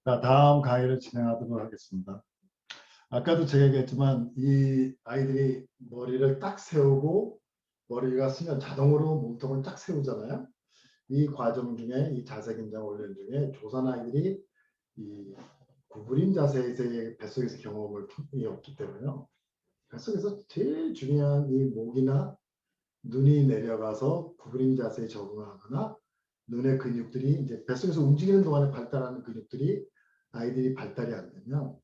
자, 다음 강의를 진행하도록 하겠습니다. 아까도 제가 얘기했지만 이 아이들이 머리를 딱 세우고 머리가 쓰면 자동으로 몸통을 딱 세우잖아요. 이 과정 중에 이 자세 긴장 훈련 중에 조산 아이들이 이 구부린 자세에서의 뱃속에서 경험을 없기 때문에요. 뱃속에서 제일 중요한 이 목이나 눈이 내려가서 구부린 자세에 적응하거나 눈의 근육들이 이제 뱃속에서 움직이는 동안에 발달하는 근육들이 아이들이 발달이 안 되면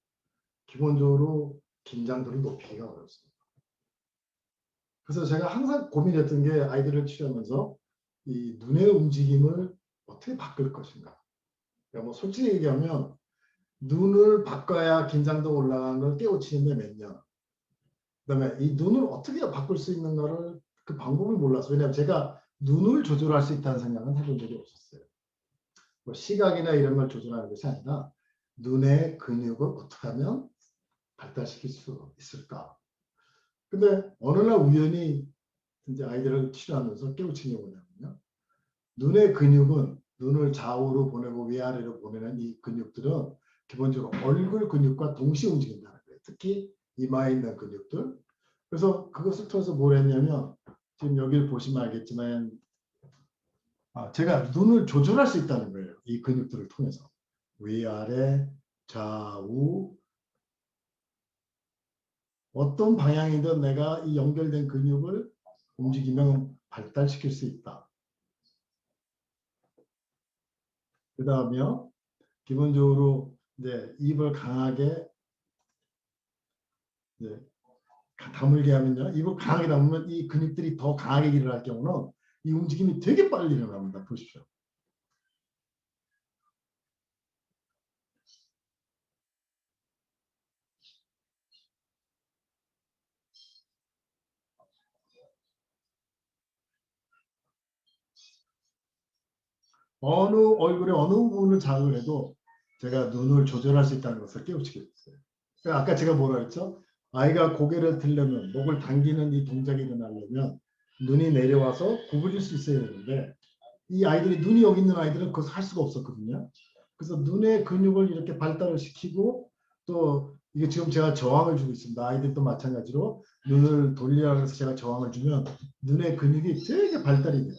기본적으로 긴장도를 높이기가 어렵습니다. 그래서 제가 항상 고민했던 게 아이들을 치료하면서 이 눈의 움직임을 어떻게 바꿀 것인가. 그러니까 뭐 솔직히 얘기하면 눈을 바꿔야 긴장도 올라가는 걸 깨우치는데 몇 년. 그다음에 이 눈을 어떻게 바꿀 수 있는가를 그 방법을 몰랐어요. 왜냐하면 제가 눈을 조절할 수 있다는 생각은 해본 적이 없었어요. 뭐 시각이나 이런 걸 조절하는 것이 아니라 눈의 근육을 어떻게 하면 발달시킬 수 있을까. 근데 어느 날 우연히 이제 아이들을 치료하면서 깨우친 게 뭐냐면요. 눈의 근육은 눈을 좌우로 보내고 위아래로 보내는 이 근육들은 기본적으로 얼굴 근육과 동시에 움직인다는 거예요. 특히 이마에 있는 근육들. 그래서 그것을 통해서 뭘 했냐면 지금 여기를 보시면 알겠지만 제가 눈을 조절할 수 있다는 거예요. 이 근육들을 통해서. 위아래, 좌우, 어떤 방향이든 내가 이 연결된 근육을 움직이면 발달시킬 수 있다. 그 다음에 기본적으로 이제 입을 강하게 이제 다물게 하면요. 입을 강하게 다물면 이 근육들이 더 강하게 일어날 경우는 이 움직임이 되게 빨리 일어납니다. 보십시오. 어느 얼굴의 어느 부분을 자극을 해도 제가 눈을 조절할 수 있다는 것을 깨우치게 됐어요. 그러니까 아까 제가 뭐라 했죠? 아이가 고개를 들려면 목을 당기는 이 동작이 일어나려면 눈이 내려와서 구부릴 수 있어야 되는데 이 아이들이 눈이 여기 있는 아이들은 그것을 할 수가 없었거든요. 그래서 눈의 근육을 이렇게 발달을 시키고 또 이게 지금 제가 저항을 주고 있습니다. 아이들도 마찬가지로 눈을 돌리라고 해서 제가 저항을 주면 눈의 근육이 되게 발달이 돼요.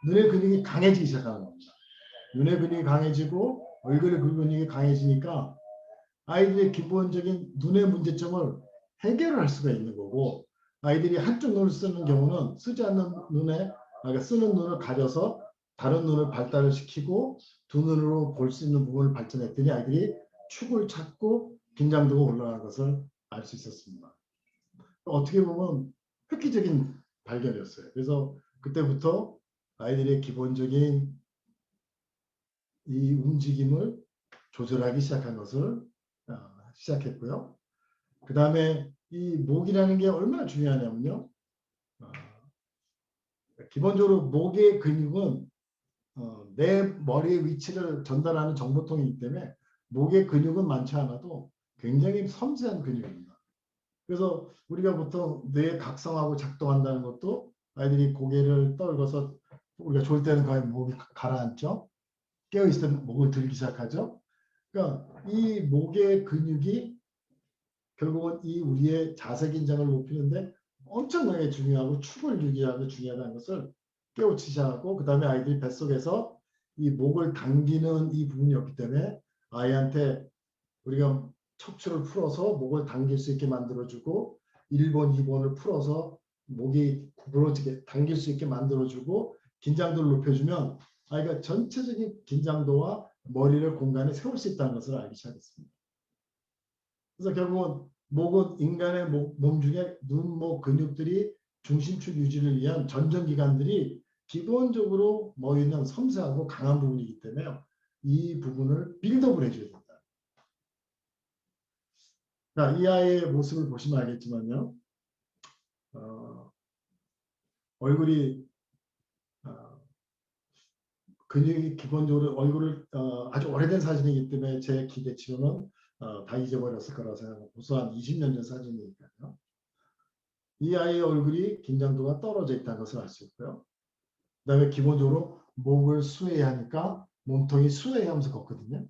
눈의 근육이 강해지기 시작하는 겁니다. 눈의 근육이 강해지고 얼굴의 근육이 강해지니까 아이들의 기본적인 눈의 문제점을 해결을 할 수가 있는 거고 아이들이 한쪽 눈을 쓰는 경우는 쓰지 않는 눈에 그러니까 쓰는 눈을 가려서 다른 눈을 발달을 시키고 두 눈으로 볼 수 있는 부분을 발전했더니 아이들이 축을 찾고 긴장도가 올라가는 것을 알 수 있었습니다. 어떻게 보면 획기적인 발견이었어요. 그래서 그때부터 아이들의 기본적인 이 움직임을 조절하기 시작한 것을 시작했고요. 그 다음에 이 목이라는 게 얼마나 중요하냐면요. 기본적으로 목의 근육은 내 머리의 위치를 전달하는 정보통이기 때문에 목의 근육은 많지 않아도 굉장히 섬세한 근육입니다. 그래서 우리가 보통 뇌 각성하고 작동한다는 것도 아이들이 고개를 떨궈서 우리가 졸 때는 거의 목이 가라앉죠. 깨어있을 때 목을 들기 시작하죠. 그러니까 이 목의 근육이 결국은 이 우리의 자세 긴장을 높이는데 엄청나게 중요하고 축을 유지하는 게 중요하다는 것을 깨우치자고 그 다음에 아이들이 뱃속에서 이 목을 당기는 이 부분이었기 때문에 아이한테 우리가 척추를 풀어서 목을 당길 수 있게 만들어주고 1번, 2번을 풀어서 목이 구부러지게 당길 수 있게 만들어주고 긴장도를 높여주면 아이가 전체적인 긴장도와 머리를 공간에 세울 수 있다는 것을 알기 시작했습니다. 그래서 결국은 목은 인간의 몸 중에 눈, 목 근육들이 중심축 유지를 위한 전정기관들이 기본적으로 모이는 섬세하고 강한 부분이기 때문에 이 부분을 빌드업을 해줘야 된다. 자, 이 아이의 모습을 보시면 알겠지만요. 얼굴이 근육이 기본적으로 얼굴을 아주 오래된 사진이기 때문에 제 기대치로는 다 잊어버렸을 거라고 생각하고 벌써 한 20년 전 사진이니까요. 이 아이의 얼굴이 긴장도가 떨어져 있다는 것을 알 수 있고요. 그 다음에 기본적으로 목을 수회하니까 몸통이 수회하면서 걷거든요.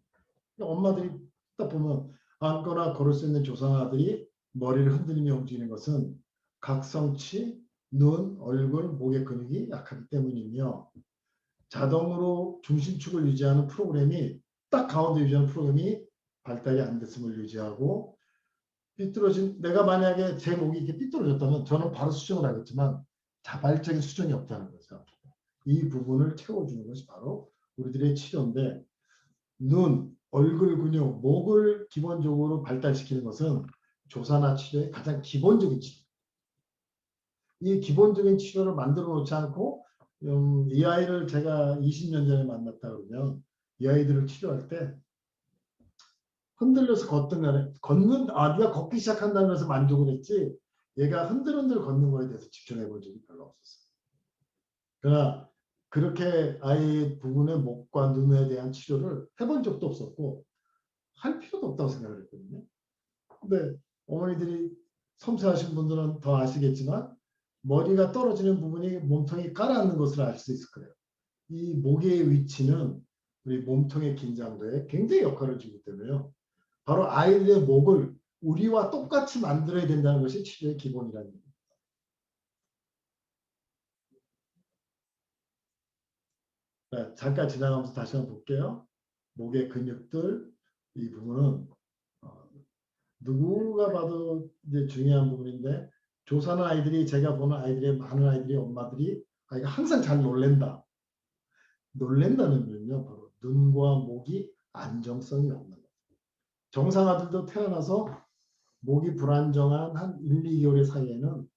엄마들이 딱 보면 앉거나 걸을 수 있는 조상아들이 머리를 흔들리며 움직이는 것은 각성치, 눈, 얼굴, 목의 근육이 약하기 때문이며 자동으로 중심축을 유지하는 프로그램이 딱 가운데 유지하는 프로그램이 발달이 안 됐음을 유지하고 삐뚤어진 내가 만약에 제 목이 이렇게 삐뚤어졌다면 저는 바로 수정을 하겠지만 자발적인 수정이 없다는 거죠. 이 부분을 채워주는 것이 바로 우리들의 치료인데 눈, 얼굴 근육, 목을 기본적으로 발달시키는 것은 조사나 치료의 가장 기본적인 치료. 이 기본적인 치료를 만들어 놓지 않고 이 아이를 제가 20년 전에 만났다 그러면 이 아이들을 치료할 때 흔들려서 걷는 네가 걷기 시작한다는 것에 만족을 했지 얘가 흔들흔들 걷는 거에 대해서 집중해 본 적이 별로 없었어요. 그러나 그렇게 아이 부분의 목과 눈에 대한 치료를 해본 적도 없었고 할 필요도 없다고 생각을 했거든요. 근데 어머니들이 섬세하신 분들은 더 아시겠지만 머리가 떨어지는 부분이 몸통이 깔아앉는 것을 알 수 있을 거예요. 이 목의 위치는 우리 몸통의 긴장도에 굉장히 역할을 주기 때문에요. 바로 아이들의 목을 우리와 똑같이 만들어야 된다는 것이 치료의 기본이라는 겁니다. 네, 잠깐 지나가면서 다시 한번 볼게요. 목의 근육들 이 부분은 누구가 봐도 이제 중요한 부분인데 조사는 아이들이 제가 보는 아이들의 많은 아이들이 엄마들이 아이가 항상 잘 놀랜다. 놀랜다는 건요. 바로 눈과 목이 안정성이 없는 거예요. 정상 아들도 태어나서 목이 불안정한 한 1, 2개월 사이에는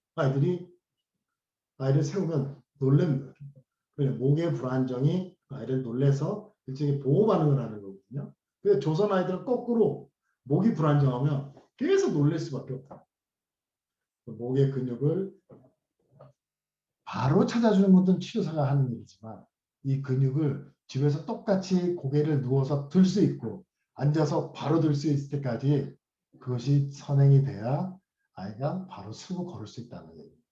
아이를 세우면 놀랍니다. 목의 불안정이 아이를 놀래서 일종의 보호 반응을 하는 거거든요. 그래서 조선 아이들은 거꾸로 목이 불안정하면 계속 놀랄 수밖에 없다. 목의 근육을 바로 찾아주는 것은 치료사가 하는 일이지만 이 근육을 집에서 똑같이 고개를 누워서 들 수 있고 앉아서 바로 들 수 있을 때까지 그것이 선행이 돼야 아이가 바로 쓰고 걸을 수 있다는 얘기입니다.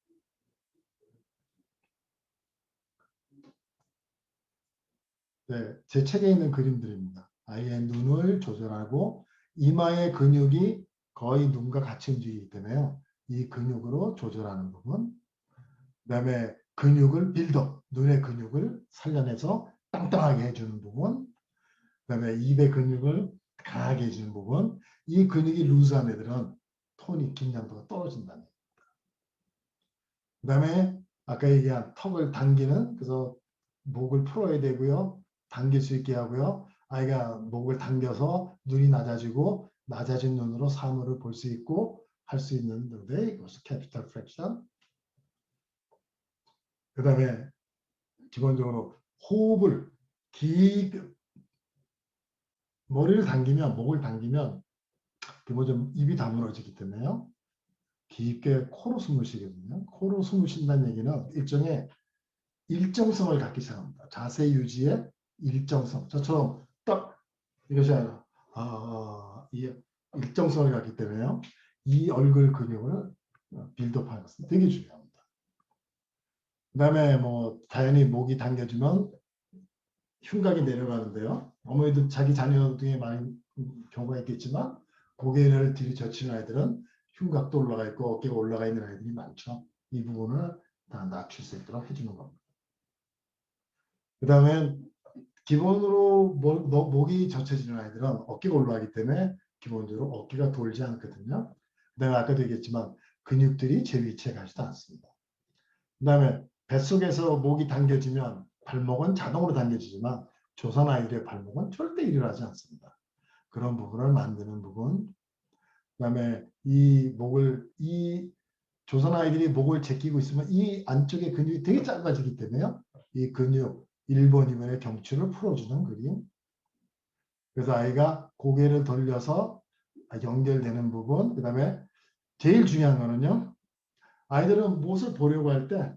네, 제 책에 있는 그림들입니다. 아이의 눈을 조절하고 이마의 근육이 거의 눈과 같이 움직이기 때문에요. 이 근육으로 조절하는 부분, 그다음에 근육을 빌드업, 눈의 근육을 살려내서 땅땅하게 해주는 부분, 그다음에 입의 근육을 강하게 해주는 부분, 이 근육이 루즈한 애들은 톤이 긴장도가 떨어진다는 얘기입니다. 그다음에 아까 얘기한 턱을 당기는 그래서 목을 풀어야 되고요. 당길 수 있게 하고요. 아이가 목을 당겨서 눈이 낮아지고 낮아진 눈으로 사물을 볼 수 있고 할 수 있는 건데 이것이 캐피탈 프랙션. 그 다음에 기본적으로 호흡을 깊게 머리를 당기면 목을 당기면 기본적으로 입이 다물어지기 때문에요. 깊게 코로 숨을 쉬거든요. 코로 숨을 쉰다는 얘기는 일종의 일정성을 갖기 시작합니다. 자세 유지의 일정성. 저처럼 딱 이것이 아니라 이 일정성을 갖기 때문에요. 이 얼굴 근육을 빌드업하는 것은 되게 중요합니다. 그 다음에 뭐 자연히 목이 당겨지면 흉곽이 내려가는데요. 어머니도 자기 자녀 중에 많은 경우가 있겠지만 고개를 뒤로 젖히는 아이들은 흉곽도 올라가 있고 어깨가 올라가 있는 아이들이 많죠. 이 부분을 다 낮출 수 있도록 해주는 겁니다. 그 다음에 기본으로 목이 젖혀지는 아이들은 어깨가 올라가기 때문에 기본적으로 어깨가 돌지 않거든요. 그 다음에 아까도 얘기했지만 근육들이 제 위치에 가지도 않습니다. 그 다음에 뱃속에서 목이 당겨지면 발목은 자동으로 당겨지지만 조선 아이들의 발목은 절대 일어나지 않습니다. 그런 부분을 만드는 부분. 그 다음에 이 조선 아이들이 목을 제끼고 있으면 이 안쪽의 근육이 되게 짧아지기 때문에요. 이 근육 1번, 2번의 경추를 풀어주는 그림. 그래서 아이가 고개를 돌려서 연결되는 부분. 그 다음에 제일 중요한 거는요. 아이들은 무엇을 보려고 할 때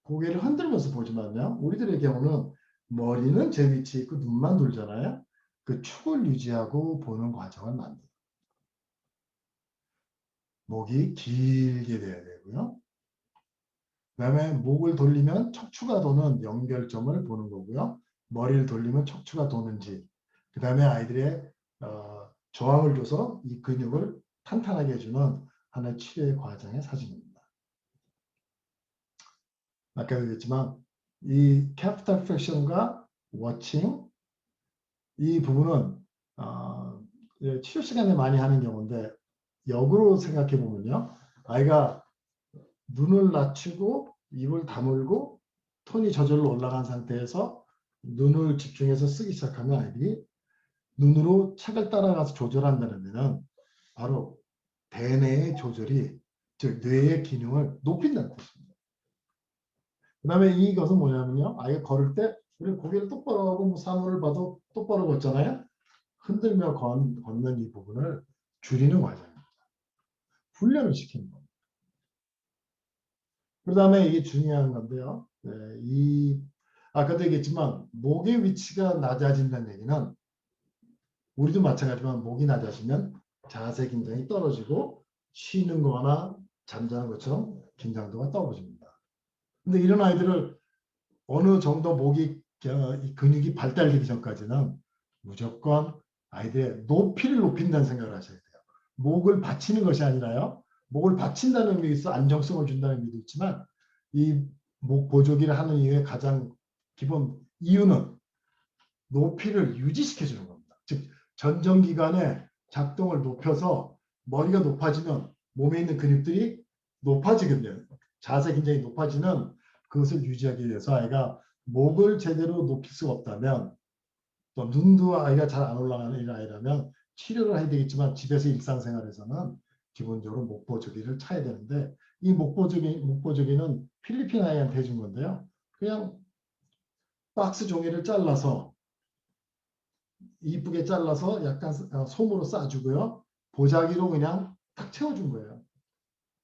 고개를 흔들면서 보지만요. 우리들의 경우는 머리는 제 위치에 있고 눈만 돌잖아요. 그 축을 유지하고 보는 과정을 만듭니다. 목이 길게 돼야 되고요. 그 다음에 목을 돌리면 척추가 도는 연결점을 보는 거고요. 머리를 돌리면 척추가 도는지. 그 다음에 아이들의 저항을 줘서 이 근육을 탄탄하게 해주는 하나의 치료의 과정의 사진입니다. 아까 얘기했지만 이 캐피탈 플렉션과 워칭 이 부분은 치료 시간에 많이 하는 경우인데 역으로 생각해 보면요. 아이가 눈을 낮추고 입을 다물고 톤이 저절로 올라간 상태에서 눈을 집중해서 쓰기 시작하면 아이들이 눈으로 책을 따라가서 조절한다는 데는 바로 대뇌의 조절이 즉 뇌의 기능을 높인다는 뜻입니다. 그 다음에 이것은 뭐냐면요. 아이가 걸을 때 우리 고개를 똑바로 하고 뭐 사물을 봐도 똑바로 걷잖아요. 흔들며 걷는 이 부분을 줄이는 과정입니다. 훈련을 시키는 겁니다. 그 다음에 이게 중요한 건데요. 아까도 얘기했지만 목의 위치가 낮아진다는 얘기는 우리도 마찬가지지만 목이 낮아지면 자세 긴장이 떨어지고 쉬는 거나 잠자는 것처럼 긴장도가 떨어집니다. 근데 이런 아이들을 어느 정도 목이 근육이 발달되기 전까지는 무조건 아이들의 높이를 높인다는 생각을 하셔야 돼요. 목을 받치는 것이 아니라요. 목을 받친다는 의미에 있어 안정성을 준다는 의미도 있지만 이 목 보조기를 하는 이유의 가장 기본 이유는 높이를 유지시켜 주는 겁니다. 즉 전정기관의 작동을 높여서 머리가 높아지면 몸에 있는 근육들이 높아지거든요. 자세 긴장이 높아지는 그것을 유지하기 위해서 아이가 목을 제대로 높일 수가 없다면 또 눈도 아이가 잘 안 올라가는 아이라면 치료를 해야 되겠지만 집에서 일상생활에서는 기본적으로 목보조기를 차야 되는데 이 목보조기는 필리핀 아이한테 해준 건데요. 그냥 박스 종이를 잘라서 이쁘게 잘라서 약간 솜으로 싸주고요. 보자기로 그냥 탁 채워준 거예요.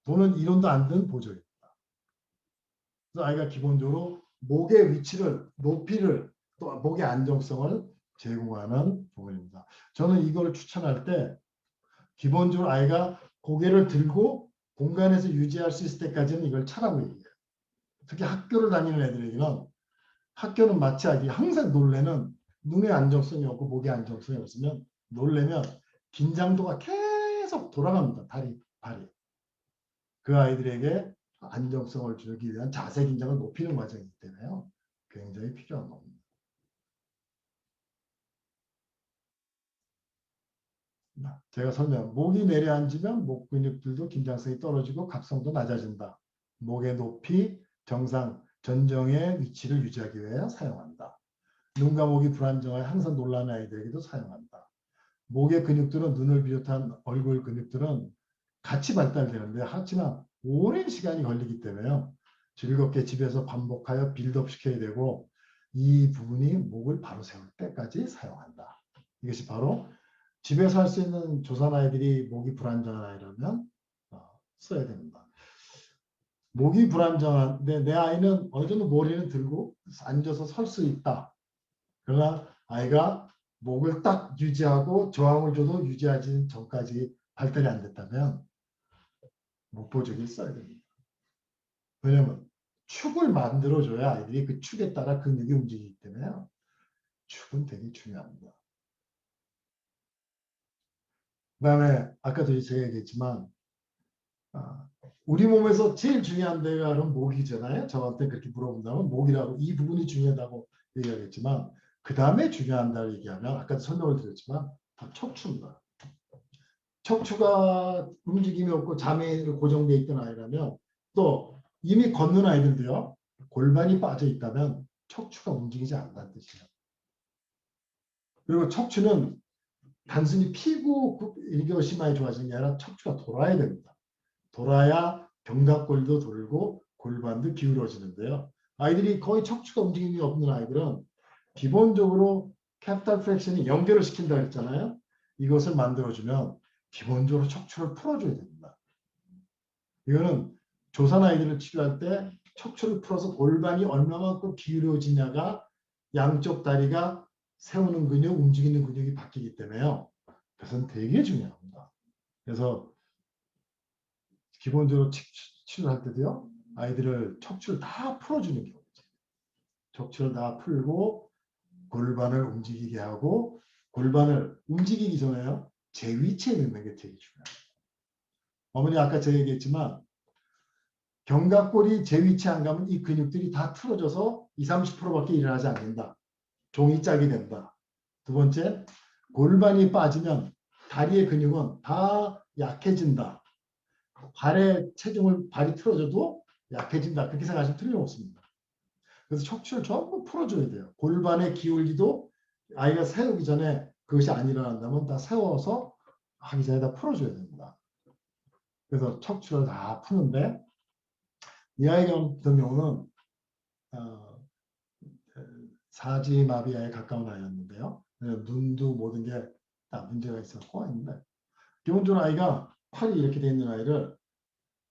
돈은 1원도 안 든 보조입니다. 그래서 아이가 기본적으로 목의 위치를, 높이를, 또 목의 안정성을 제공하는 부분입니다. 저는 이걸 추천할 때 기본적으로 아이가 고개를 들고 공간에서 유지할 수 있을 때까지는 이걸 차라고 얘기해요. 특히 학교를 다니는 애들에게는 학교는 마치 아이들이 항상 놀래는 눈의 안정성이 없고 목의 안정성이 없으면 놀래면 긴장도가 계속 돌아갑니다. 발이. 그 아이들에게 안정성을 주기 위한 자세 긴장을 높이는 과정이기 때문에요. 굉장히 필요한 겁니다. 제가 목이 내려앉으면 목 근육들도 긴장성이 떨어지고 각성도 낮아진다. 목의 높이, 정상, 전정의 위치를 유지하기 위해 사용한다. 눈과 목이 불안정하여 항상 놀라는 아이들에게도 사용한다. 목의 근육들은 눈을 비롯한 얼굴 근육들은 같이 발달되는데 하지만 오랜 시간이 걸리기 때문에요. 즐겁게 집에서 반복하여 빌드업 시켜야 되고 이 부분이 목을 바로 세울 때까지 사용한다. 이것이 바로 집에서 할 수 있는 조산 아이들이 목이 불안정한 아이라면 써야 됩니다. 목이 불안정한데 내 아이는 어느 정도 머리는 들고 앉아서 설 수 있다. 그러나 아이가 목을 딱 유지하고 저항을 줘도 유지하지 전까지 발달이 안 됐다면 목보조기를 써야 됩니다. 왜냐하면 축을 만들어줘야 아이들이 그 축에 따라 근육이 움직이기 때문에요. 축은 되게 중요합니다. 그 다음에 아까도 제가 얘기했지만 우리 몸에서 제일 중요한 데가 목이잖아요. 저한테 그렇게 물어본다면 목이라고 이 부분이 중요하다고 얘기하겠지만 그 다음에 중요한다고 얘기하면 아까도 설명을 드렸지만 다 척추입니다. 척추가 움직임이 없고 잠에 고정되어 있던 아이라면 또 이미 걷는 아이들도요. 골반이 빠져 있다면 척추가 움직이지 않는다는 뜻이에요. 그리고 척추는 단순히 피고 이것이 많이 좋아지는 게 아니라 척추가 돌아야 됩니다. 돌아야 견갑골도 돌고 골반도 기울어지는데요. 아이들이 거의 척추가 움직임이 없는 아이들은 기본적으로 캐피탈 플렉션이 연결을 시킨다고 했잖아요. 이것을 만들어주면 기본적으로 척추를 풀어줘야 됩니다. 이거는 조산 아이들을 치료할 때 척추를 풀어서 골반이 얼마만큼 기울어지냐가 양쪽 다리가 세우는 근육, 움직이는 근육이 바뀌기 때문에요. 그것은 되게 중요합니다. 그래서 기본적으로 치료할 때도요. 아이들을 척추를 다 풀어주는 경우죠. 척추를 다 풀고 골반을 움직이게 하고 골반을 움직이기 전에요. 제 위치에 넣는 게 되게 중요해요. 어머니 아까 제가 얘기했지만 견갑골이 제 위치에 안 가면 이 근육들이 다 틀어져서 20, 30%밖에 일어나지 않는다. 종이 짝이 된다. 두 번째, 골반이 빠지면 다리의 근육은 다 약해진다. 발의 체중을 발이 틀어져도 약해진다. 그렇게 생각하시면 틀림없습니다. 그래서 척추를 전부 풀어줘야 돼요. 골반의 기울기도 아이가 세우기 전에 그것이 안 일어난다면 다 세워서 하기 전에 다 풀어줘야 됩니다. 그래서 척추를 다 푸는데 이 아이 같은 경우는 사지마비에 가까운 아이였는데요. 눈도 모든 게 다 문제가 있었고 했는데 기본적으로 아이가 팔이 이렇게 돼 있는 아이를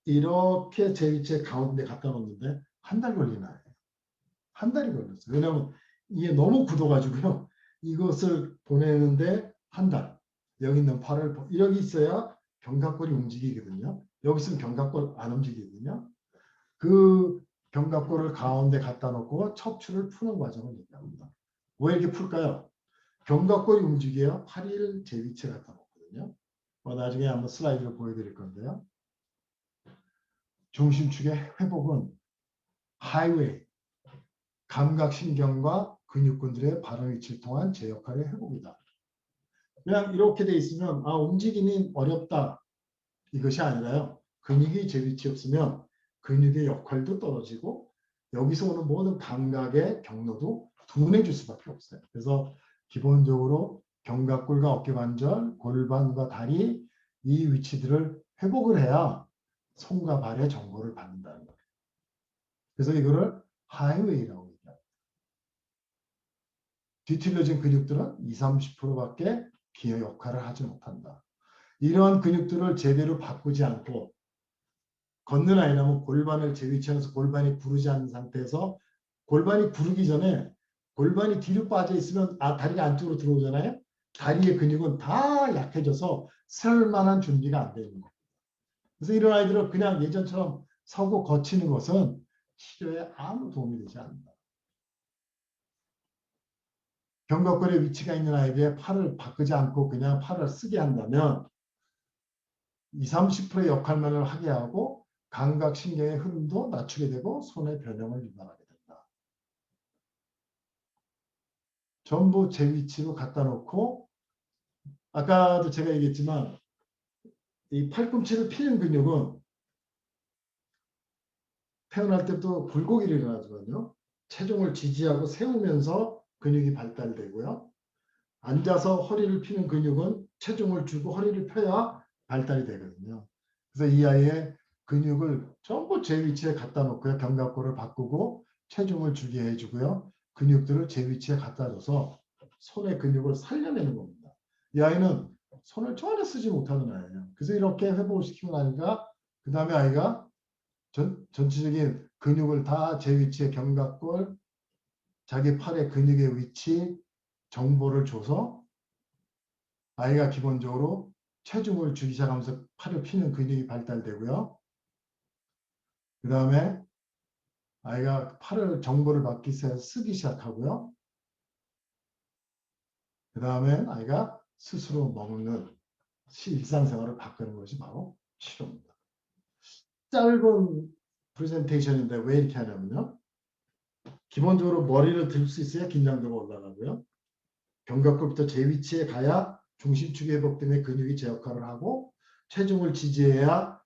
이렇게 제 위치에 가운데 갖다 놓는데 한 달 걸린 아이예요. 한 달이 걸렸어요. 왜냐하면 이게 너무 굳어가지고요. 이것을 보내는데 한 달. 여기 있는 팔을 여기 있어야 견갑골이 움직이거든요. 여기 있으면 견갑골 안 움직이거든요. 그 견갑골을 가운데 갖다 놓고 척추를 푸는 과정을 얘기합니다. 왜 이렇게 풀까요? 견갑골이 움직여야 팔을 제 위치에 갖다 놓거든요. 나중에 한번 슬라이드를 보여드릴 건데요. 중심축의 회복은 하이웨이, 감각신경과 근육근들의 발원 위치를 통한 제 역할의 회복이다. 그냥 이렇게 돼 있으면 움직임이 어렵다. 이것이 아니라요. 근육이 제 위치에 없으면 근육의 역할도 떨어지고 여기서 오는 모든 감각의 경로도 둔해질 수밖에 없어요. 그래서 기본적으로 견갑골과 어깨관절, 골반과 다리 이 위치들을 회복을 해야 손과 발의 정보를 받는다는 거예요. 그래서 이거를 하이웨이라고 얘기합니다. 뒤틀려진 근육들은 20, 30%밖에 기여 역할을 하지 못한다. 이러한 근육들을 제대로 바꾸지 않고 걷는 아이라면 골반을 제 위치에서 골반이 구르지 않는 상태에서 골반이 구르기 전에 골반이 뒤로 빠져 있으면 다리가 안쪽으로 들어오잖아요. 다리의 근육은 다 약해져서 설 만한 준비가 안 되는 거예요. 그래서 이런 아이들은 그냥 예전처럼 서고 거치는 것은 치료에 아무 도움이 되지 않는다. 견갑골의 위치가 있는 아이에게 팔을 바꾸지 않고 그냥 팔을 쓰게 한다면 20, 30%의 역할만을 하게 하고 감각신경의 흐름도 낮추게 되고 손의 변형을 유발하게 된다. 전부 제 위치로 갖다 놓고 아까도 제가 얘기했지만 이 팔꿈치를 피는 근육은 태어날 때부터 굴곡이 일어나거든요. 체중을 지지하고 세우면서 근육이 발달되고요. 앉아서 허리를 피는 근육은 체중을 주고 허리를 펴야 발달이 되거든요. 그래서 이 아이의 근육을 전부 제 위치에 갖다 놓고요. 견갑골을 바꾸고 체중을 주게 해주고요. 근육들을 제 위치에 갖다 줘서 손의 근육을 살려내는 겁니다. 이 아이는 손을 전혀 쓰지 못하는 아이예요. 그래서 이렇게 회복을 시키고 나니까 그 다음에 아이가 전체적인 근육을 다 제 위치에 견갑골, 자기 팔의 근육의 위치, 정보를 줘서 아이가 기본적으로 체중을 주기 시작하면서 팔을 피는 근육이 발달되고요. 그 다음에 아이가 팔을 정보를 받기 위해서 쓰기 시작하고요. 그 다음에 아이가 스스로 먹는 일상생활을 바꾸는 것이 바로 치료입니다. 짧은 프레젠테이션인데 왜 이렇게 하냐면요. 기본적으로 머리를 들 수 있어야 긴장도가 올라가고요. 견갑골부터 제 위치에 가야 중심축이 회복되면 근육이 제 역할을 하고 체중을 지지해야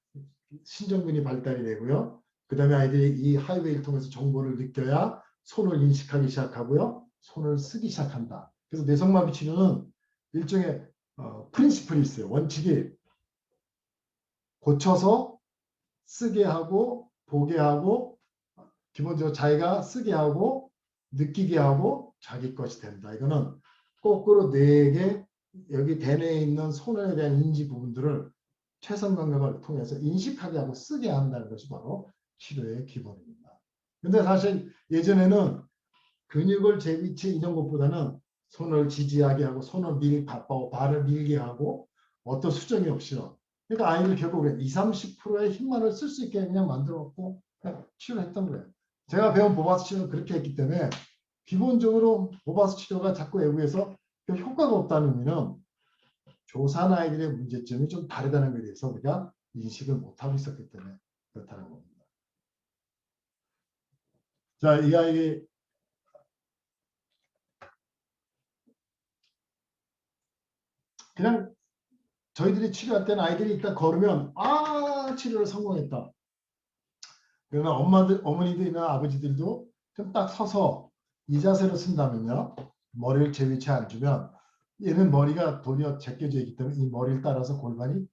신전근이 발달이 되고요. 그 다음에 아이들이 이 하이웨이를 통해서 정보를 느껴야 손을 인식하기 시작하고요. 손을 쓰기 시작한다. 그래서 뇌성마비 치료는 일종의 프린시플이 있어요. 원칙이 고쳐서 쓰게 하고 보게 하고 기본적으로 자기가 쓰게 하고 느끼게 하고 자기 것이 된다. 이거는 거꾸로 뇌에게 여기 대뇌에 있는 손에 대한 인지 부분들을 최선 감각을 통해서 인식하게 하고 쓰게 한다는 것이 바로 치료의 기본입니다. 근데 사실 예전에는 근육을 제 위치에 있는 것보다는 손을 지지하게 하고 손을 발을 밀게 하고 어떤 수정이 없이요. 그러니까 아이를 결국 20, 30%의 힘만을 쓸 수 있게 그냥 만들었고 치료했던 거예요. 제가 배운 보바스 치료는 그렇게 했기 때문에 기본적으로 보바스 치료가 자꾸 외국에서 그 효과가 없다는 의미는 조산 아이들의 문제점이 좀 다르다는 것에 대해서 우리가 인식을 못하고 있었기 때문에 그렇다는 겁니다. 자, 이 아이의 그냥 저희들이 치료할 때는 아이들이 일단 걸으면 치료를 성공했다. 그러나 어머니들이나 아버지들도 좀 딱 서서 이 자세로 쓴다면요. 머리를 제 위치에 앉으면 얘는 머리가 도리어 제껴져 있기 때문에 이 머리를 따라서 골반이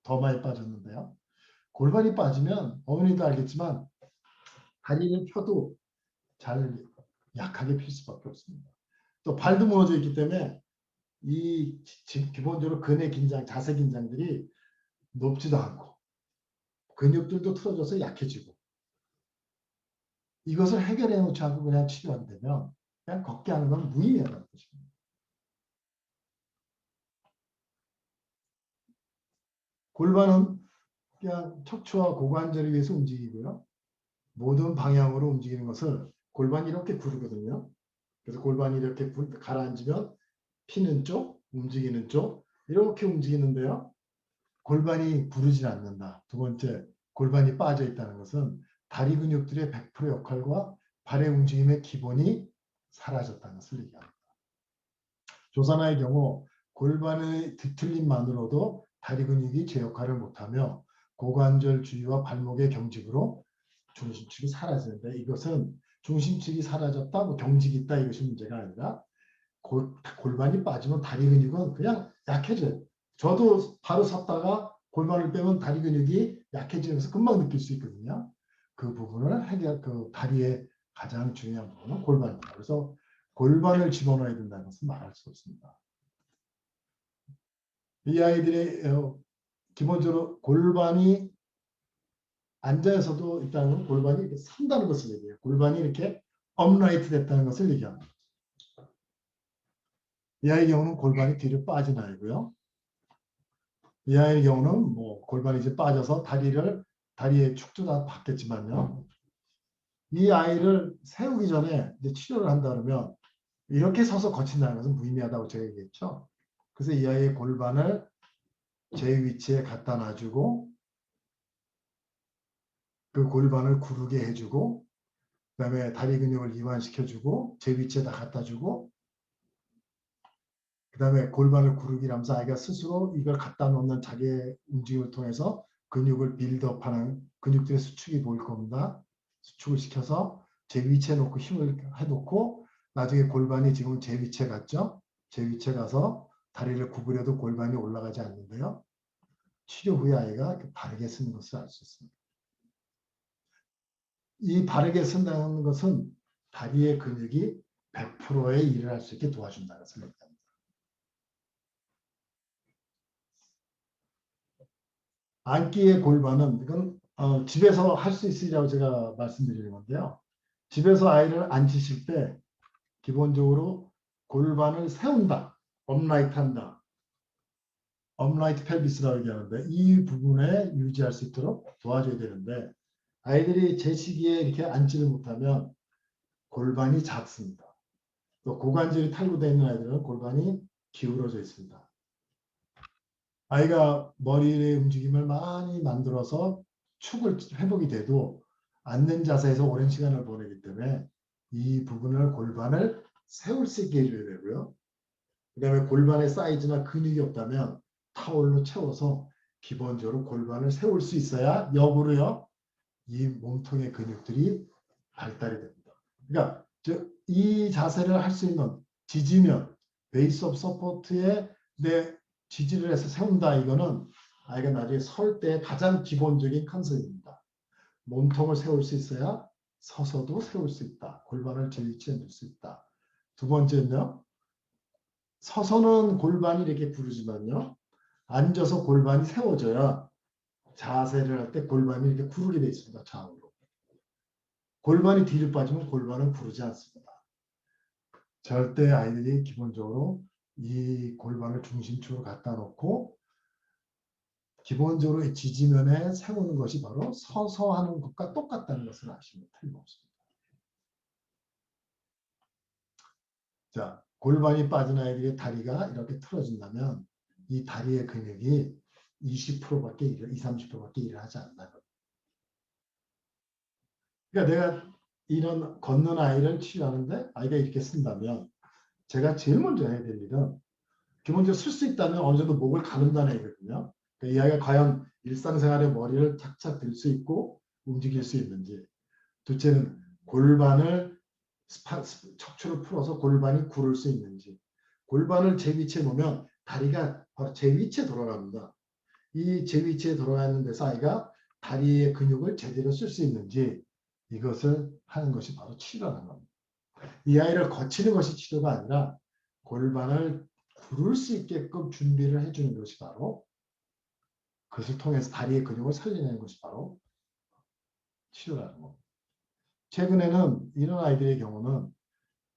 더 많이 빠졌는데요. 골반이 빠지면 어머니도 알겠지만 다리를 펴도 잘 약하게 필 수밖에 없습니다. 또 발도 무너져 있기 때문에 이 기본적으로 근의 긴장, 자세 긴장들이 높지도 않고 근육들도 틀어져서 약해지고 이것을 해결해 놓지 않고 그냥 치료한다면 그냥 걷게 하는 건 무의미하다는 것입니다. 골반은 그냥 척추와 고관절을 위해서 움직이고요. 모든 방향으로 움직이는 것을 골반이 이렇게 구르거든요. 그래서 골반이 이렇게 가라앉으면 피는 쪽, 움직이는 쪽 이렇게 움직이는데요. 골반이 구르지 않는다. 두 번째, 골반이 빠져 있다는 것은 다리 근육들의 100% 역할과 발의 움직임의 기본이 사라졌다는 것을 얘기합니다. 조산아의 경우 골반의 뒤틀림만으로도 다리 근육이 제 역할을 못하며 고관절 주위와 발목의 경직으로 중심축이 사라지는데 이것은 중심축이 사라졌다, 경직이 있다 이것이 문제가 아니라 골반이 빠지면 다리 근육은 그냥 약해져요. 저도 바로 섰다가 골반을 빼면 다리 근육이 약해지면서 금방 느낄 수 있거든요. 그 부분을 다리의 가장 중요한 부분은 골반입니다. 그래서 골반을 집어넣어야 된다는 것은 말할 수 없습니다. 이 아이들의 기본적으로 골반이 앉아서도 있다는 골반이 이렇게 선다는 것을 얘기해요. 골반이 이렇게 업라이트 됐다는 것을 얘기합니다. 이 아이의 경우는 골반이 뒤로 빠진 아이고요. 이 아이의 경우는 골반이 이제 빠져서 다리의 축도 다 바뀌었지만요. 이 아이를 세우기 전에 이제 치료를 한다 그러면 이렇게 서서 거친다는 것은 무의미하다고 제가 얘기했죠. 그래서 이 아이의 골반을 제 위치에 갖다 놔주고 그 골반을 구르게 해주고 그다음에 다리 근육을 이완시켜주고 제 위치에다 갖다주고 그 다음에 골반을 구르기라면서 아이가 스스로 이걸 갖다 놓는 자기의 움직임을 통해서 근육을 빌드업하는 근육들의 수축이 보일 겁니다. 수축을 시켜서 제 위치에 놓고 힘을 해놓고 나중에 골반이 지금 제 위치에 갔죠. 제 위치에 가서 다리를 구부려도 골반이 올라가지 않는데요. 치료 후에 아이가 바르게 쓰는 것을 알 수 있습니다. 이 바르게 쓴다는 것은 다리의 근육이 100%의 일을 할 수 있게 도와준다는 것을 얘기합니다. 앉기의 골반은 이건 집에서 할 수 있으리라고 제가 말씀드리는 건데요. 집에서 아이를 앉히실 때 기본적으로 골반을 세운다. 업라이트 한다. 업라이트 펠비스라고 얘기하는데 이 부분에 유지할 수 있도록 도와줘야 되는데 아이들이 제 시기에 이렇게 앉지를 못하면 골반이 작습니다. 또 고관절이 탈구되어 있는 아이들은 골반이 기울어져 있습니다. 아이가 머리의 움직임을 많이 만들어서 축을 회복이 돼도 앉는 자세에서 오랜 시간을 보내기 때문에 이 부분을 골반을 세울 수 있게 해줘야 되고요. 그 다음에 골반의 사이즈나 근육이 없다면 타올로 채워서 기본적으로 골반을 세울 수 있어야 역으로요. 이 몸통의 근육들이 발달이 됩니다. 그러니까 이 자세를 할 수 있는 지지면 베이스 오브 서포트에 내 지지를 해서 세운다 이거는 아이가 나중에 설 때 가장 기본적인 컨셉입니다. 몸통을 세울 수 있어야 서서도 세울 수 있다. 골반을 제 위치에 놓을 수 있다. 두 번째는요. 서서는 골반이 이렇게 구르지만요. 앉아서 골반이 세워져야 자세를 할 때 골반이 이렇게 구르게 되어 있습니다. 좌우로. 골반이 뒤로 빠지면 골반은 구르지 않습니다. 절대 아이들이 기본적으로 이 골반을 중심축으로 갖다 놓고 기본적으로 지지면에 세우는 것이 바로 서서 하는 것과 똑같다는 것을 아시면 틀림없습니다. 자, 골반이 빠진 아이들의 다리가 이렇게 틀어진다면 이 다리의 근육이 20%밖에 30%밖에 일을 하지 않는다. 그러니까 내가 이런 걷는 아이를 치료하는데 아이가 이렇게 쓴다면 제가 제일 먼저 해야 될 일은 기본적으로 쓸 수 있다면 어느 정도 목을 가른다는 얘기거든요. 그러니까 이 아이가 과연 일상생활에 머리를 착착 들 수 있고 움직일 수 있는지. 둘째는 골반을 척추를 풀어서 골반이 구를 수 있는지. 골반을 제 위치에 놓으면 다리가 바로 제 위치에 돌아갑니다. 이 제 위치에 돌아가 있는 데서 아이가 다리의 근육을 제대로 쓸 수 있는지 이것을 하는 것이 바로 치료라는 겁니다. 이 아이를 거치는 것이 치료가 아니라 골반을 구를 수 있게끔 준비를 해주는 것이 바로 그것을 통해서 다리의 근육을 살려내는 것이 바로 치료라는 겁니다. 최근에는 이런 아이들의 경우는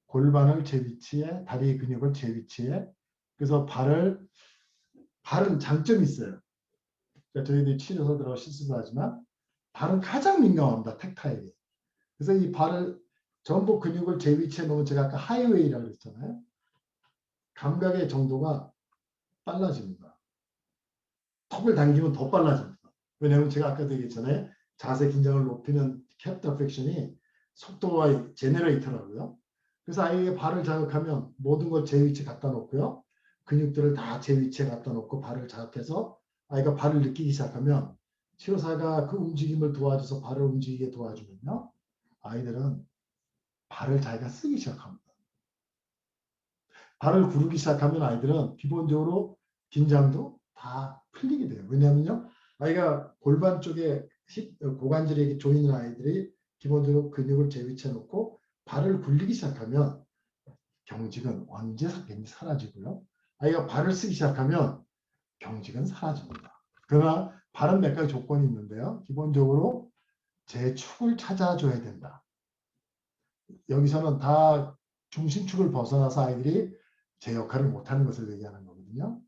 골반을 제 위치에, 다리 근육을 제 위치에, 그래서 발은 장점이 있어요. 그러니까 저희들이 치료서 들어가 실습을 하지만 발은 가장 민감합니다. 택타일이. 그래서 이 발을 전부 근육을 제 위치에 놓으면 제가 아까 하이웨이라고 그랬잖아요. 감각의 정도가 빨라집니다. 턱을 당기면 더 빨라집니다. 왜냐하면 제가 아까도 얘기했잖아요. 자세 긴장을 높이는 캡터 팩션이 속도와 제너레이터라고요. 그래서 아이의 발을 자극하면 모든 걸 제 위치에 갖다 놓고요. 근육들을 다 제 위치에 갖다 놓고 발을 자극해서 아이가 발을 느끼기 시작하면 치료사가 그 움직임을 도와줘서 발을 움직이게 도와주면요. 아이들은 발을 자기가 쓰기 시작합니다. 발을 구르기 시작하면 아이들은 기본적으로 긴장도 다 풀리게 돼요. 왜냐하면요. 아이가 골반 쪽에 고관절에 조이는 아이들이 기본적으로 근육을 제 위치에 놓고 발을 굴리기 시작하면 경직은 언제든지 사라지고요. 아이가 발을 쓰기 시작하면 경직은 사라집니다. 그러나 발은 몇 가지 조건이 있는데요. 기본적으로 제 축을 찾아줘야 된다. 여기서는 다 중심축을 벗어나서 아이들이 제 역할을 못하는 것을 얘기하는 거거든요.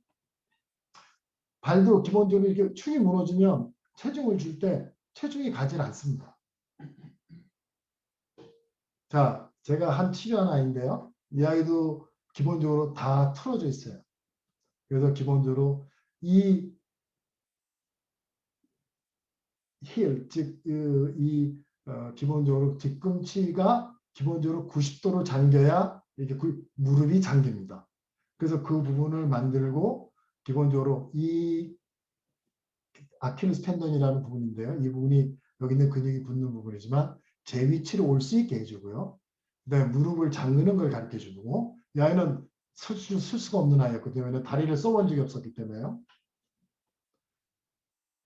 발도 기본적으로 이렇게 축이 무너지면 체중을 줄 때 체중이 가지 않습니다. 자, 제가 한 치료한 아이인데요. 이 아이도 기본적으로 다 틀어져 있어요. 그래서 기본적으로 이 힐, 즉, 기본적으로 뒤꿈치가 기본적으로 90도로 잠겨야 이렇게 무릎이 잠깁니다. 그래서 그 부분을 만들고 기본적으로 이 아킬레스 텐던이라는 부분인데요. 이 부분이 여기 있는 근육이 붙는 부분이지만 제 위치로 올 수 있게 해주고요. 그다음에 무릎을 잠그는 걸 가르쳐 주고 이 아이는 쓸 수가 없는 아이였거든요. 왜냐하면 다리를 써본 적이 없었기 때문에요.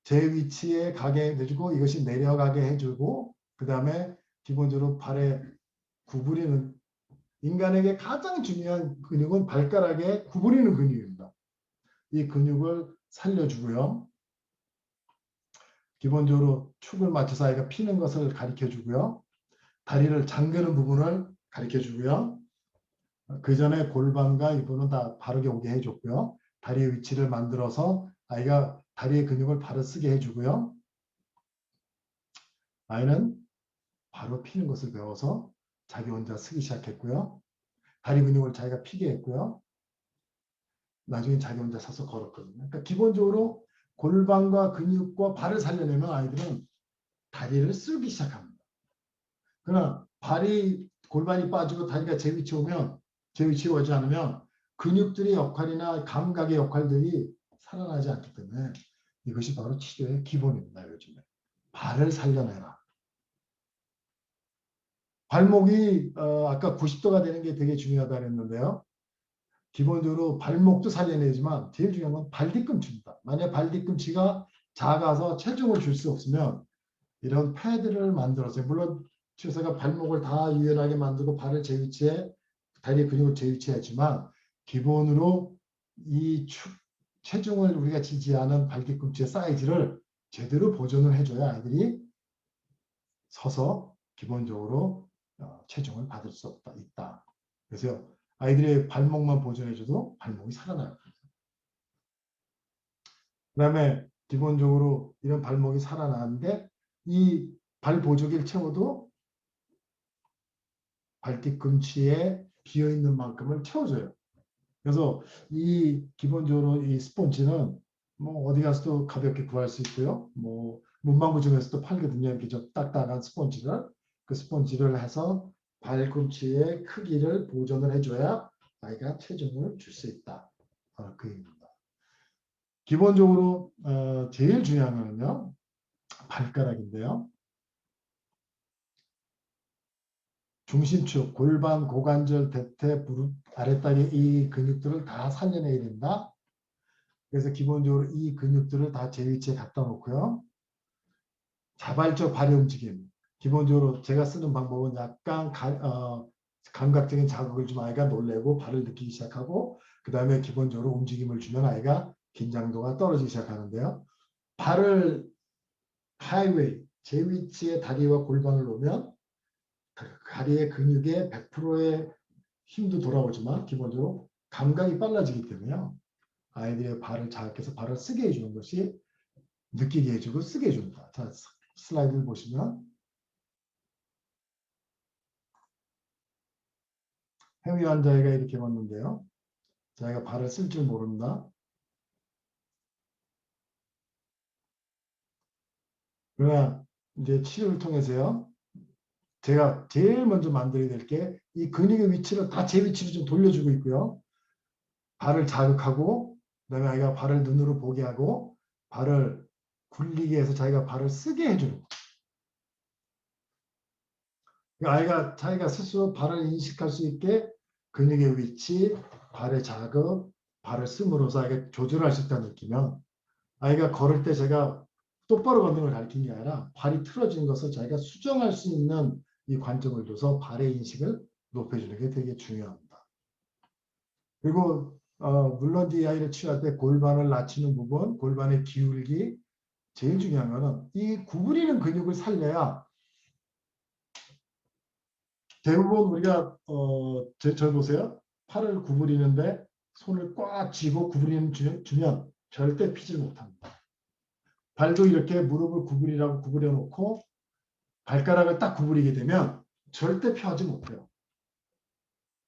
제 위치에 가게 해주고 이것이 내려가게 해주고 그 다음에 기본적으로 발에 구부리는 인간에게 가장 중요한 근육은 발가락에 구부리는 근육입니다. 이 근육을 살려주고요. 기본적으로 축을 맞춰서 아이가 피는 것을 가르쳐 주고요. 다리를 잠그는 부분을 가르쳐 주고요. 그 전에 골반과 이분은 다 바르게 오게 해줬고요. 다리의 위치를 만들어서 아이가 다리의 근육을 바로 쓰게 해주고요. 아이는 바로 피는 것을 배워서 자기 혼자 쓰기 시작했고요. 다리 근육을 자기가 피게 했고요. 나중에 자기 혼자 서서 걸었거든요. 그러니까 기본적으로 골반과 근육과 발을 살려내면 아이들은 다리를 쓰기 시작합니다. 그러나 골반이 빠지고 다리가 제 위치에 오면, 제 위치에 오지 않으면 근육들의 역할이나 감각의 역할들이 살아나지 않기 때문에 이것이 바로 치료의 기본입니다. 요즘에. 발을 살려내라. 발목이 아까 90도가 되는 게 되게 중요하다고 했는데요. 기본적으로 발목도 살려내지만 제일 중요한 건 발뒤꿈치입니다. 만약 발뒤꿈치가 작아서 체중을 줄 수 없으면 이런 패드를 만들어서 물론 치료사가 발목을 다 유연하게 만들고 발을 제 위치에 다리 근육을 제 위치에 했지만 기본으로 이 체중을 우리가 지지하는 발뒤꿈치의 사이즈를 제대로 보존을 해줘야 아이들이 서서 기본적으로 체중을 받을 수 있다. 그래서 아이들의 발목만 보존해줘도 발목이 살아나요. 그 다음에 기본적으로 이런 발목이 살아나는데 이 발 보조기를 채워도 발뒤꿈치에 비어 있는 만큼을 채워줘요. 그래서 이 기본적으로 이 스폰지는 뭐 어디 가서도 가볍게 구할 수 있고요. 뭐 문방구 중에서도 팔거든요. 이렇게 좀 딱딱한 스폰지를 그 스폰지를 해서 발꿈치의 크기를 보존을 해줘야 아이가 체중을 줄 수 있다. 그 얘기입니다. 기본적으로 제일 중요한 거는요. 발가락인데요. 중심축, 골반, 고관절, 대퇴, 무릎, 아랫다리 이 근육들을 다 살려내야 된다. 그래서 기본적으로 이 근육들을 다 제 위치에 갖다 놓고요. 자발적 발의 움직임. 기본적으로 제가 쓰는 방법은 약간 감각적인 자극을 좀 아이가 놀래고 발을 느끼기 시작하고 그 다음에 기본적으로 움직임을 주면 아이가 긴장도가 떨어지기 시작하는데요. 발을 하이웨이, 제 위치에 다리와 골반을 놓으면 다리의 근육의 100%의 힘도 돌아오지만 기본적으로 감각이 빨라지기 때문에요. 아이들의 발을 자극해서 발을 쓰게 해주는 것이 느끼게 해주고 쓰게 해줍니다. 자, 슬라이드를 보시면 해외 환자애가 이렇게 왔는데요. 자기가 발을 쓸 줄 모른다. 그러나 이제 치료를 통해서요. 제가 제일 먼저 만들어야 될 게 이 근육의 위치를 다 제 위치로 좀 돌려주고 있고요. 발을 자극하고 그다음에 아이가 발을 눈으로 보게 하고 발을 굴리게 해서 자기가 발을 쓰게 해주는 거예요. 아이가 자기가 스스로 발을 인식할 수 있게 근육의 위치, 발의 자극, 발을 씀으로써 아이가 조절할 수 있다는 느끼면 아이가 걸을 때 제가 똑바로 걷는 걸 가르친 게 아니라 발이 틀어진 것을 자기가 수정할 수 있는 이 관점을 줘서 발의 인식을 높여주는 게 되게 중요합니다. 그리고 물론 이 아이를 치료할 때 골반을 낮추는 부분, 골반의 기울기 제일 중요한 거는 이 구부리는 근육을 살려야 대부분 우리가 저 보세요. 팔을 구부리는데 손을 꽉 쥐고 구부리는 주면 절대 피질 못합니다. 발도 이렇게 무릎을 구부리라고 구부려 놓고 발가락을 딱 구부리게 되면 절대 펴지 못해요.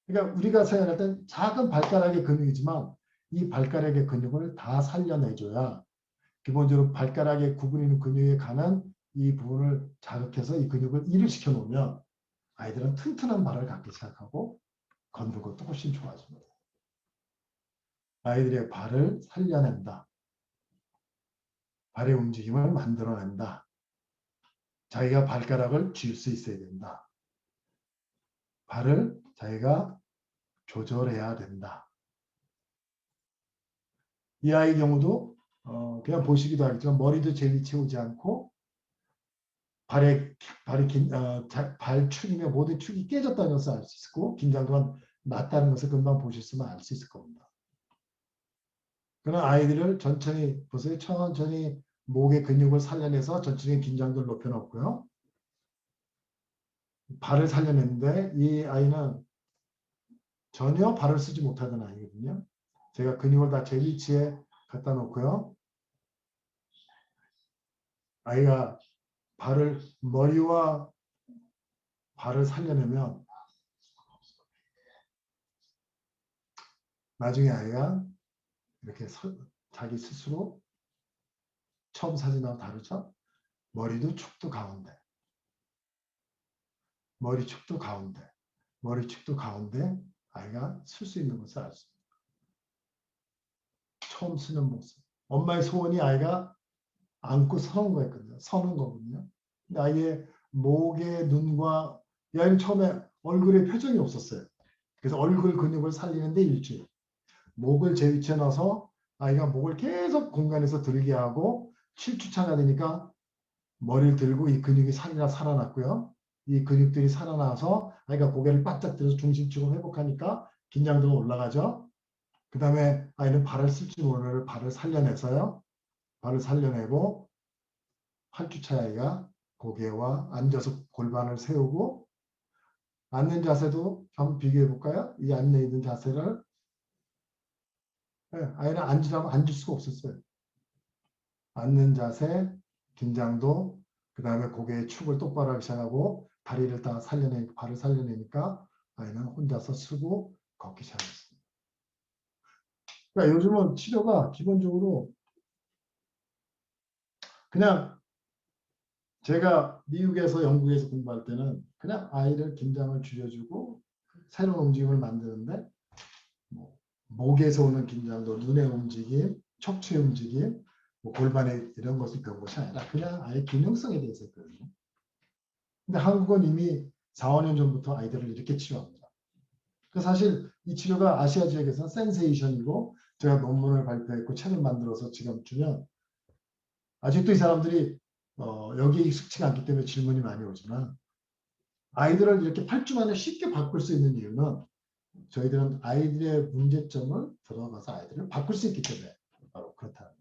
그러니까 우리가 생각할 땐 작은 발가락의 근육이지만 이 발가락의 근육을 다 살려내줘야 기본적으로 발가락에 구부리는 근육에 관한 이 부분을 자극해서 이 근육을 일을 시켜 놓으면 아이들은 튼튼한 발을 갖기 시작하고 걷는 것도 훨씬 좋아집니다. 아이들의 발을 살려낸다. 발의 움직임을 만들어낸다. 자기가 발가락을 쥘 수 있어야 된다. 발을 자기가 조절해야 된다. 이 아이의 경우도 그냥 보시기도 하겠지만 머리도 제 위치에 오지 않고 발 축이며 모든 축이 깨졌다는 것을 알 수 있고 긴장도가 낮다는 것을 금방 보셨으면 알 수 있을 겁니다. 그런 아이들을 천천히 보세요. 천천히 목의 근육을 살려내서 전체적인 긴장도를 높여놓고요. 발을 살려냈는데 이 아이는 전혀 발을 쓰지 못하던 아이거든요. 제가 근육을 다 제 위치에 갖다 놓고요. 아이가 머리와 발을 살려내면 나중에 아이가 이렇게 자기 스스로 처음 사진하고 다르죠? 머리도 축도 가운데, 머리 축도 가운데, 머리 축도 가운데 아이가 쓸 수 있는 것을 알 수 있습니다. 처음 쓰는 모습. 엄마의 소원이 아이가 안고 서는 거였거든요. 서는 거거든요. 근데 아이의 목의 눈과 이 아이는 처음에 얼굴에 표정이 없었어요. 그래서 얼굴 근육을 살리는데 일주일. 목을 제 위치에 넣어서 아이가 목을 계속 공간에서 들게 하고 7주차가 되니까 머리를 들고 이 근육이 살아났고요. 이 근육들이 살아나서 아이가 고개를 바짝 들어서 중심축을 회복하니까 긴장도가 올라가죠. 그 다음에 아이는 발을 쓸 줄 모르는 발을 살려내서요. 발을 살려내고 8주차 아이가 고개와 앉아서 골반을 세우고 앉는 자세도 한번 비교해 볼까요? 이 앉아 있는 자세를 아이는 앉으라면 앉을 수가 없었어요. 앉는 자세, 긴장도, 그 다음에 고개의 축을 똑바로 하기 시작하고 다리를 다 발을 살려내니까 아이는 혼자서 쓰고 걷기 시작했습니다. 그러니까 요즘은 치료가 기본적으로 그냥 제가 미국에서 영국에서 공부할 때는 그냥 아이를 긴장을 줄여주고 새로운 움직임을 만드는데 뭐 목에서 오는 긴장도 눈의 움직임, 척추의 움직임, 뭐 골반의 이런 것을 배운 것이 아니라 그냥 아예 기능성에 대해서 했거든요. 근데 한국은 이미 4, 5년 전부터 아이들을 이렇게 치료합니다. 사실 이 치료가 아시아 지역에서는 센세이션이고 제가 논문을 발표했고 책을 만들어서 지금 주면 아직도 이 사람들이 여기에 익숙치가 않기 때문에 질문이 많이 오지만 아이들을 이렇게 8주 만에 쉽게 바꿀 수 있는 이유는 저희들은 아이들의 문제점을 들어가서 아이들을 바꿀 수 있기 때문에 바로 그렇다.